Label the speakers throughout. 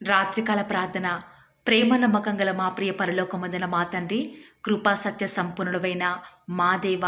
Speaker 1: రాత్రికాల ప్రార్థన. ప్రేమ నమ్మకం గల మా ప్రియ పరలోకమందున మా తండ్రి, కృపా సత్య సంపూర్ణుడైన మా దేవ,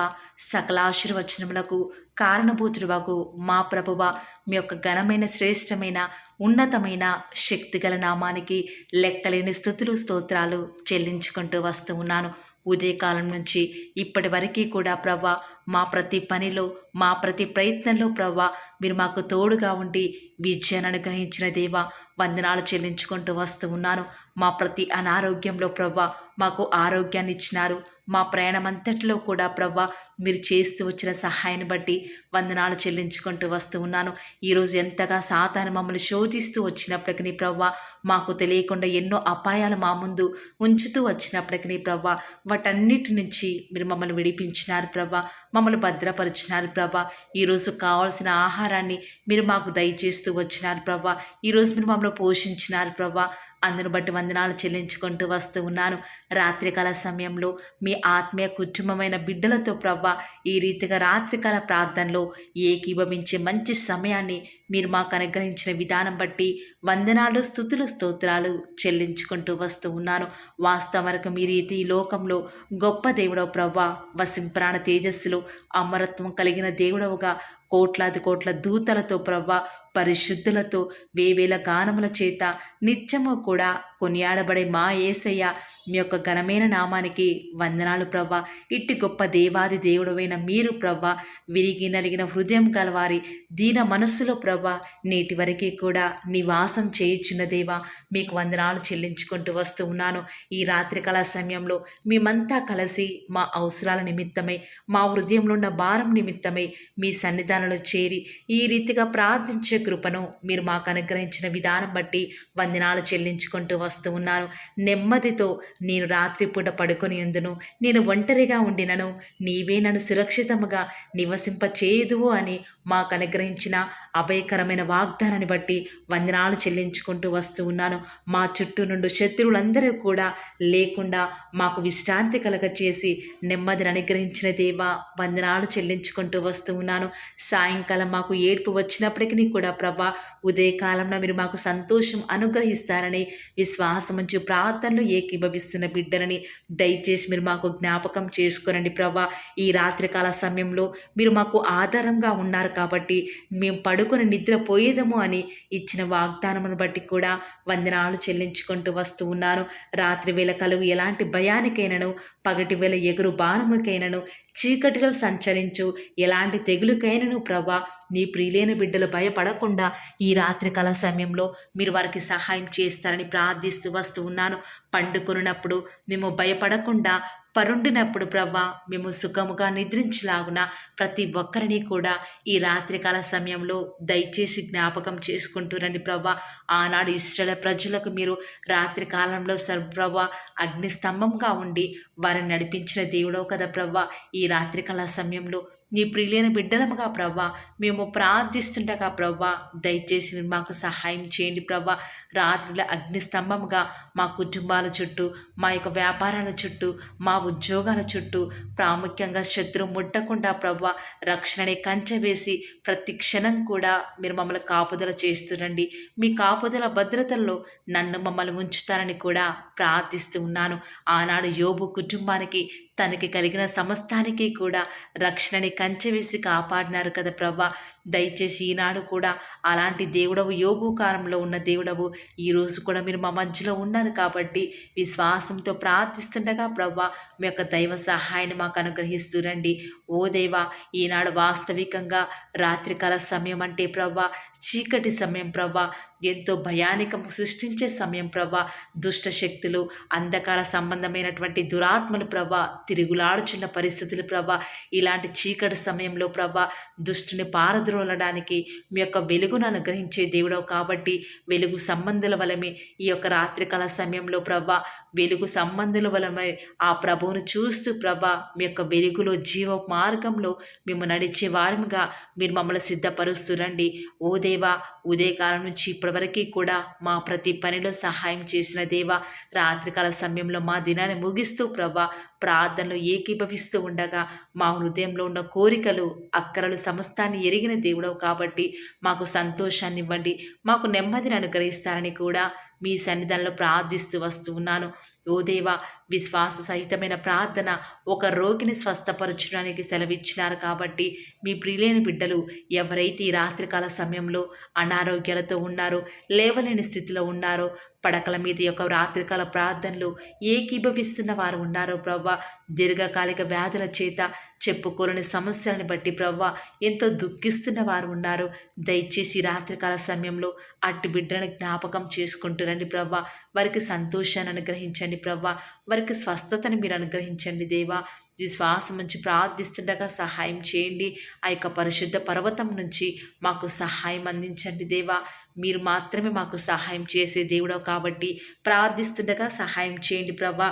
Speaker 1: సకల ఆశీర్వచనములకు కారణభూతుడువగు మా ప్రభువ, మీ యొక్క ఘనమైన శ్రేష్టమైన ఉన్నతమైన శక్తిగల నామానికి లెక్కలేని స్థుతులు స్తోత్రాలు చెల్లించుకుంటూ వస్తూ ఉన్నాను. ఉదయకాలం నుంచి ఇప్పటి వరకు కూడా ప్రవ్వా, మా ప్రతి పనిలో మా ప్రతి ప్రయత్నంలో ప్రవ్వా మీరు మాకు తోడుగా ఉండి విజయాన్ని అనుగ్రహించిన దేవా, వందనాలు చెల్లించుకుంటూ వస్తూ ఉన్నాను. మా ప్రతి అనారోగ్యంలో ప్రవ్వా మాకు ఆరోగ్యాన్ని ఇచ్చినారు. మా ప్రయాణం అంతటిలో కూడా ప్రవ్వా మీరు చేస్తూ వచ్చిన సహాయాన్ని బట్టి వందనాలు చెల్లించుకుంటూ వస్తూ ఉన్నాను. ఈరోజు ఎంతగా సాతాను మమ్మల్ని శోధిస్తూ వచ్చినప్పటికీ ప్రవ్వా, మాకు తెలియకుండా ఎన్నో అపాయాలు మా ముందు ఉంచుతూ వచ్చినప్పటికీ ప్రవ్వా, వాటన్నిటి నుంచి మీరు మమ్మల్ని విడిపించినారు ప్రవ్వా, మమ్మల్ని భద్రపరిచినారు ప్రవ్వా. ఈరోజు కావాల్సిన ఆహారాన్ని మీరు మాకు దయచేస్తూ వచ్చినారు ప్రవ్వా. ఈరోజు మీరు మమ్మల్ని పోషించినారు ప్రవ్వా. అందును బట్టి వందనాలు చెల్లించుకుంటూ వస్తూ ఉన్నాను. రాత్రికాల సమయంలో మీ ఆత్మీయ కుటుంబమైన బిడ్డలతో ప్రవ్వా ఈ రీతిగా రాత్రికాల ప్రార్థనలో ఏకీభవించే మంచి సమయాన్ని మీరు మాకు అనుగ్రహించిన విధానం బట్టి వందనాలు స్తుతులు స్తోత్రాలు చెల్లించుకుంటూ వస్తూ ఉన్నాను. వాస్తవం వరకు మీరు ఈ లోకంలో గొప్ప దేవుడవు ప్రవ్వా, వసింప్రాణ తేజస్సులో అమరత్వం కలిగిన దేవుడవుగా కోట్లాది కోట్ల దూతలతో ప్రవ్వా, పరిశుద్ధులతో వేవేల గానముల చేత నిత్యము కూడా కొనియాడబడే మా యేసయ్య, మీ యొక్క ఘనమైన నామానికి వందనాలు ప్రవ్వా. ఇట్టి గొప్ప దేవాది దేవుడవైన మీరు ప్రవ్వా, విరిగి నలిగిన హృదయం గలవారి దీన మనస్సులో ప్రవ్వా నేటి వరకు కూడా నివాసం చేయించిన దేవా, మీకు వందనాలు చెల్లించుకుంటూ వస్తూ ఉన్నాను. ఈ రాత్రికాల సమయంలో మేమంతా కలిసి మా అవసరాల నిమిత్తమై, మా హృదయంలో ఉన్న భారం నిమిత్తమై మీ సన్నిధానంలో చేరి ఈ రీతిగా ప్రార్థించే కృపను మీరు మాకు అనుగ్రహించిన విధానం బట్టి వందనాలు చెల్లించుకుంటూ వస్తూ ఉన్నాను. నెమ్మదితో నేను రాత్రిపూట పడుకొని ఉందును, నేను ఒంటరిగా ఉండినను నీవే నన్ను సురక్షితముగా నివసింపచేయుదువు అని మాకు అనుగ్రహించిన అభయకరమైన వాగ్దానాన్ని బట్టి వందనాలు చెల్లించుకుంటూ వస్తూ ఉన్నాను. మా చుట్టూ నుండి శత్రువులందరూ కూడా లేకుండా మాకు విశ్రాంతి కలగ చేసి నెమ్మదిని అనుగ్రహించిన దేవా, వందనాలు చెల్లించుకుంటూ వస్తూ ఉన్నాను. సాయంకాలం మాకు ఏడుపు వచ్చినప్పటికీ కూడా ప్రభా, ఉదయకాలంలో మీరు మాకు సంతోషం అనుగ్రహిస్తారని విశ్వాసముంచి ప్రార్థనలు ఏకీభవిస్తున్న బిడ్డలని దయచేసి మీరు మాకు జ్ఞాపకం చేసుకోనండి ప్రభా. ఈ రాత్రికాల సమయంలో మీరు మాకు ఆధారంగా ఉన్నారు కాబట్టి మేము పడుకొని నిద్రపోయేదము అని ఇచ్చిన వాగ్దానమును బట్టి కూడా వందనాలు చెల్లించుకుంటూ వస్తూ ఉన్నాను. రాత్రి వేళ కలుగు ఎలాంటి భయానికైనను, పగటి వేళ ఎగురు బాణముకైనను, చీకటిలో సంచరించు ఎలాంటి తెగులుకైనను ప్రభా, నీ ప్రియులైన బిడ్డలు భయపడకుండా ఈ రాత్రికాల సమయంలో మీరు వారికి సహాయం చేస్తారని ప్రార్థిస్తూ వస్తూ ఉన్నాను. పండుకొనున్నప్పుడు మేము భయపడకుండా, పరుండినప్పుడు ప్రవ్వా మేము సుఖముగా నిద్రించలాగున ప్రతి ఒక్కరిని కూడా ఈ రాత్రికాల సమయంలో దయచేసి జ్ఞాపకం చేసుకుంటూ రండి ప్రవ్వా. ఆనాడు ఇశ్రాయేలు ప్రజలకు మీరు రాత్రికాలంలో ప్రవ్వా అగ్నిస్తంభంగా ఉండి వారిని నడిపించిన దేవుడవు కదా ప్రవ్వా. ఈ రాత్రికాల సమయంలో నీ ప్రియులైన బిడ్డలముగా ప్రవ్వా మేము ప్రార్థిస్తుండగా ప్రవ్వా దయచేసి మీరు మాకు సహాయం చేయండి ప్రవ్వా. రాత్రిలో అగ్నిస్తంభంగా మా కుటుంబాల చుట్టూ, మా యొక్క వ్యాపారాల చుట్టూ, మా ఉద్యోగాల చుట్టూ, ప్రాముఖ్యంగా శత్రువు ముట్టకుండా ప్రవ్వా రక్షణని కంచె వేసి ప్రతి క్షణం కూడా మీరు మమ్మల్ని కాపుదల చేస్తురండి. మీ కాపుదల భద్రతల్లో నన్ను మమ్మల్ని ఉంచుతారని కూడా ప్రార్థిస్తూ ఉన్నాను. ఆనాడు యోబు కుటుంబానికి తనకి కలిగిన సమస్తానికి కూడా రక్షణని కంచె వేసి కాపాడినారు కదా ప్రవ్వా. దయచేసి ఈనాడు కూడా అలాంటి దేవుడవు, యోబు కాలంలో ఉన్న దేవుడవు ఈరోజు కూడా మీరు మా మధ్యలో ఉన్నారు కాబట్టి విశ్వాసంతో ప్రార్థిస్తుండగా ప్రవ్వా మీ యొక్క దైవ సహాయాన్ని మాకు అనుగ్రహిస్తూ రండి. ఓ దేవా, ఈనాడు వాస్తవికంగా రాత్రికాల సమయం అంటే ప్రవ్వా చీకటి సమయం ప్రవ్వా, ఎంతో భయానికం సృష్టించే సమయం ప్రవ్వా. దుష్ట శక్తులు, అంధకార సంబంధమైనటువంటి దురాత్మలు ప్రవ్వా తిరుగులాడుచున్న పరిస్థితులు ప్రవ్వా. ఇలాంటి చీకటి సమయంలో ప్రవ్వా దుష్టుని పారద్రోలడానికి మీ యొక్క వెలుగును అనుగ్రహించే దేవుడవు కాబట్టి వెలుగు సంబంధుల వలమే ఈ యొక్క రాత్రికాల సమయంలో ప్రవ్వా వెలుగు సంబంధుల వలమే ఆ ప్రభువును చూస్తూ ప్రభా మీ యొక్క వెలుగులో జీవ మార్గంలో మేము నడిచే వారముగా మీరు మమ్మల్ని సిద్ధపరుస్తూ రండి. ఓ దేవా, ఉదయకాలం నుంచి ఇప్పటివరకు కూడా మా ప్రతి పనిలో సహాయం చేసిన దేవా, రాత్రికాల సమయంలో మా దినాన్ని ముగిస్తూ ప్రభా ప్రార్థనలు ఏకీభవిస్తూ ఉండగా మా హృదయంలో ఉన్న కోరికలు, అక్కరలు సమస్తాన్ని ఎరిగిన దేవుడవు కాబట్టి మాకు సంతోషాన్ని ఇవ్వండి, మాకు నెమ్మదిని అనుగ్రహిస్తారని కూడా మీ సన్నిధానంలో ప్రార్థిస్తూ వస్తూ ఉన్నాను. ఓ దేవా, విశ్వాస సహితమైన ప్రార్థన ఒక రోగిని స్వస్థపరచడానికి సెలవిచ్చినారు కాబట్టి మీ ప్రియులైన బిడ్డలు ఎవరైతే ఈ రాత్రికాల సమయంలో అనారోగ్యాలతో ఉన్నారో, లేవలేని స్థితిలో ఉన్నారో, పడకల మీద యొక్క రాత్రికాల ప్రార్థనలు ఏకీభవిస్తున్న వారు ఉన్నారో ప్రవ్వా, దీర్ఘకాలిక వ్యాధుల చేత చెప్పుకోలేని సమస్యలను బట్టి ప్రవ్వా ఎంతో దుఃఖిస్తున్న వారు ఉన్నారు. దయచేసి రాత్రికాల సమయంలో అట్టి బిడ్డలను జ్ఞాపకం చేసుకుంటురండి ప్రవ్వా. వారికి సంతోషాన్ని అనుగ్రహించండి ప్రవ్వా. వారికి స్వస్థతని మీరు అనుగ్రహించండి దేవా. విశ్వాసం నుంచి ప్రార్థిస్తుండగా సహాయం చేయండి. ఆ యొక్క పరిశుద్ధ పర్వతం నుంచి మాకు సహాయం అందించండి దేవా. మీరు మాత్రమే మాకు సహాయం చేసే దేవుడవు కాబట్టి ప్రార్థిస్తుండగా సహాయం చేయండి ప్రభా.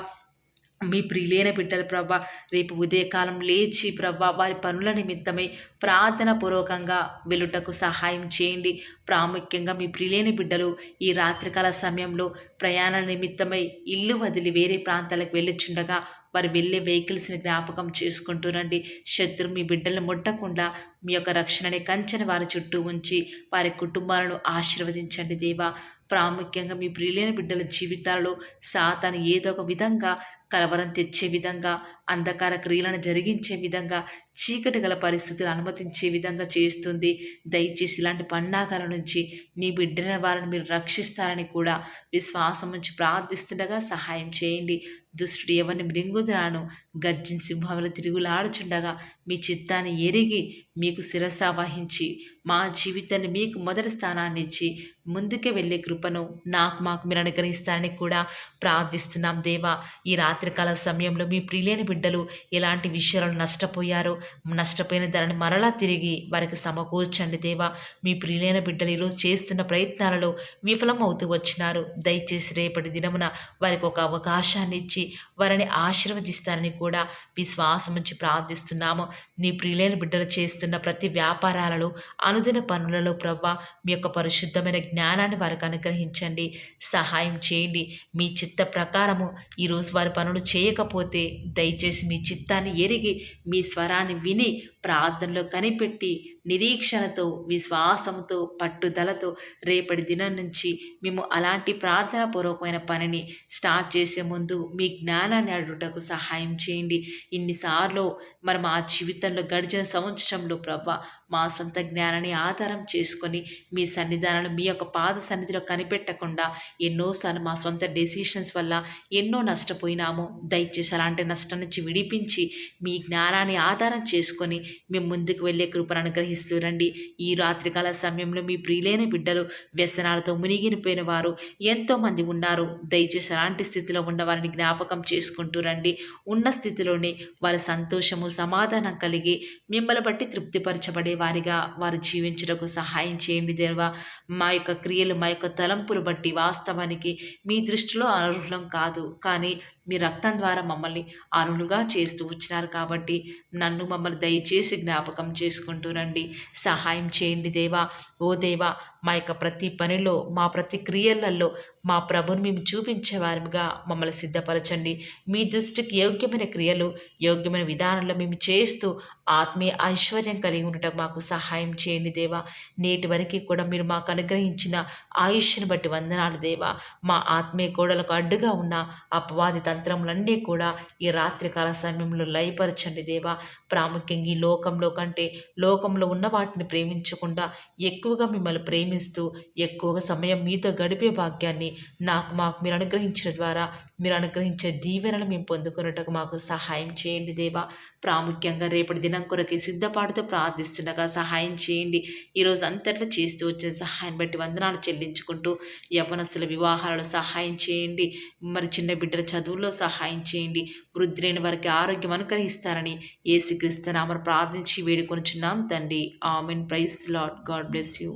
Speaker 1: మీ ప్రియులైన బిడ్డలు ప్రభా రేపు ఉదయకాలం లేచి ప్రభా వారి పనుల నిమిత్తమై ప్రార్థన పూర్వకంగా వెలుటకు సహాయం చేయండి. ప్రాముఖ్యంగా మీ ప్రియులైన బిడ్డలు ఈ రాత్రికాల సమయంలో ప్రయాణ నిమిత్తమై ఇల్లు వదిలి వేరే ప్రాంతాలకు వెళ్ళిచుండగా వారు వెళ్ళే వెహికల్స్ని జ్ఞాపకం చేసుకుంటూనండి. శత్రు మీ బిడ్డలను ముట్టకుండా మీ యొక్క రక్షణని కంచెని వారి చుట్టూ ఉంచి వారి కుటుంబాలను ఆశీర్వదించండి దేవా. ప్రాముఖ్యంగా మీ ప్రియులైన బిడ్డల జీవితాలలో సాతాను ఏదో ఒక విధంగా కలవరం తెచ్చే విధంగా, అంధకార క్రియలను జరిగించే విధంగా, చీకటి గల పరిస్థితులు అనుమతించే విధంగా చేస్తుంది. దయచేసి ఇలాంటి పన్నాగాల నుంచి మీ బిడ్డల వారిని మీరు రక్షిస్తారని కూడా విశ్వాసం నుంచి ప్రార్థిస్తుండగా సహాయం చేయండి. దుష్టుడు ఎవరిని మృంగుదనాను గర్జించి సింహములు తిరుగులాడుచుండగా మీ చిత్తాన్ని ఎరిగి మీకు శిరస వహించి మా జీవితాన్ని మీకు మొదటి స్థానాన్ని ఇచ్చి ముందుకే వెళ్ళే కృపను మాకు మీరు అనుగ్రహిస్తారని కూడా ప్రార్థిస్తున్నాం దేవా. ఈ రాత్రికాల సమయంలో మీ ప్రియులైన బిడ్డలు ఎలాంటి విషయాలను నష్టపోయిన దానిని మరలా తిరిగి వారికి సమకూర్చండి దేవా. మీ ప్రియులైన బిడ్డలు ఈరోజు చేస్తున్న ప్రయత్నాలలో విఫలం అవుతూ వచ్చినారు. దయచేసి రేపటి దినమున వారికి ఒక అవకాశాన్ని ఇచ్చి వారిని ఆశీర్వదిస్తారని కూడా విశ్వాసం నుంచి ప్రార్థిస్తున్నాము. మీ ప్రియులైన బిడ్డలు చేస్తున్న ప్రతి వ్యాపారాలలో, అనుదిన పనులలో ప్రవ్వా మీ యొక్క పరిశుద్ధమైన జ్ఞానాన్ని వారికి అనుగ్రహించండి, సహాయం చేయండి. మీ చిత్త ప్రకారము ఈరోజు వారి పనులు చేయకపోతే దయచేసి మీ చిత్తాన్ని ఎరిగి మీ స్వరాన్ని విని ప్రార్థనలో కనిపెట్టి నిరీక్షణతో, విశ్వాసంతో, పట్టుదలతో రేపటి దినం నుంచి మేము అలాంటి ప్రార్థన పూర్వకమైన పనిని స్టార్ట్ చేసే ముందు మీ జ్ఞానాన్ని అడుగుటకు సహాయం చేయండి. ఇన్నిసార్లు మరి మా జీవితంలో గడిచిన సంవత్సరంలో ప్రభా మా సొంత జ్ఞానాన్ని ఆధారం చేసుకొని మీ సన్నిధానాన్ని మీ యొక్క పాద సన్నిధిలో కనిపెట్టకుండా ఎన్నోసార్లు మా సొంత డెసిషన్స్ వల్ల ఎన్నో నష్టపోయినాము. దయచేసి అలాంటి నష్టం నుంచి విడిపించి మీ జ్ఞానాన్ని ఆధారం చేసుకొని మేము ముందుకు వెళ్ళే కృపను అనుగ్రహిస్తూ రండి. ఈ రాత్రికాల సమయంలో మీ ప్రియులైన బిడ్డలు వ్యసనాలతో మునిగిపోయిన వారు ఎంతోమంది ఉన్నారు. దయచేసి అలాంటి స్థితిలో ఉన్న వారిని జ్ఞాపకం చేసుకుంటూ రండి. ఉన్న స్థితిలోనే వారి సంతోషము, సమాధానం కలిగి మిమ్మల్ని బట్టి తృప్తిపరచబడే వారిగా వారు జీవించడానికి సహాయం చేయండి దేవా. మా యొక్క క్రియలు, మా యొక్క తలంపులు బట్టి వాస్తవానికి మీ దృష్టిలో అనర్హులం కాదు, కానీ మీ రక్తం ద్వారా మమ్మల్ని అర్హులుగా చేస్తూ వచ్చినారు కాబట్టి మమ్మల్ని దయచేసి జ్ఞాపకం చేసుకుంటూ రండి. సహాయం చేయండి దేవా. ఓ దేవా, మా యొక్క ప్రతి పనిలో, మా ప్రతి క్రియలలో మా ప్రభుని మేము చూపించే వారిగా మమ్మల్ని సిద్ధపరచండి. మీ దృష్టికి యోగ్యమైన క్రియలు, యోగ్యమైన విధానంలో మేము చేస్తూ ఆత్మీయ ఐశ్వర్యం కలిగి ఉండటం మాకు సహాయం చేయండి దేవా. నేటి వరకు కూడా మీరు మాకు అనుగ్రహించిన ఆయుష్ను బట్టి వందనాలు దేవా. మా ఆత్మీయ గోడలకు అడ్డుగా ఉన్న అపవాది తంత్రములన్నీ కూడా ఈ రాత్రికాల సమయంలో లయపరచండి దేవా. ప్రాముఖ్యంగా ఈ లోకంలో కంటే లోకంలో ఉన్న వాటిని ప్రేమించకుండా ఎక్కువగా మిమ్మల్ని ప్రేమిస్తూ ఎక్కువగా సమయం మీతో గడిపే భాగ్యాన్ని మాకు మీరు అనుగ్రహించిన ద్వారా మీరు అనుగ్రహించే దీవెనలు మేము పొందుకున్నట్టుకు మాకు సహాయం చేయండి దేవా. ప్రాముఖ్యంగా రేపటి దినం కొరకి సిద్ధపాటుతో ప్రార్థిస్తుండగా సహాయం చేయండి. ఈరోజు అంతట్లో చేస్తూ వచ్చిన సహాయం బట్టి వందనాలు చెల్లించుకుంటూ యవ్వనస్తుల వివాహాలలో సహాయం చేయండి. మరి చిన్న బిడ్డల చదువుల్లో సహాయం చేయండి. వృద్ధులైన వారికి ఆరోగ్యం అనుగ్రహిస్తారని యేసుక్రీస్తు నామమున ప్రార్థించి వేడుకొనుచున్నాం తండ్రి. Amen. Praise the Lord. God bless you.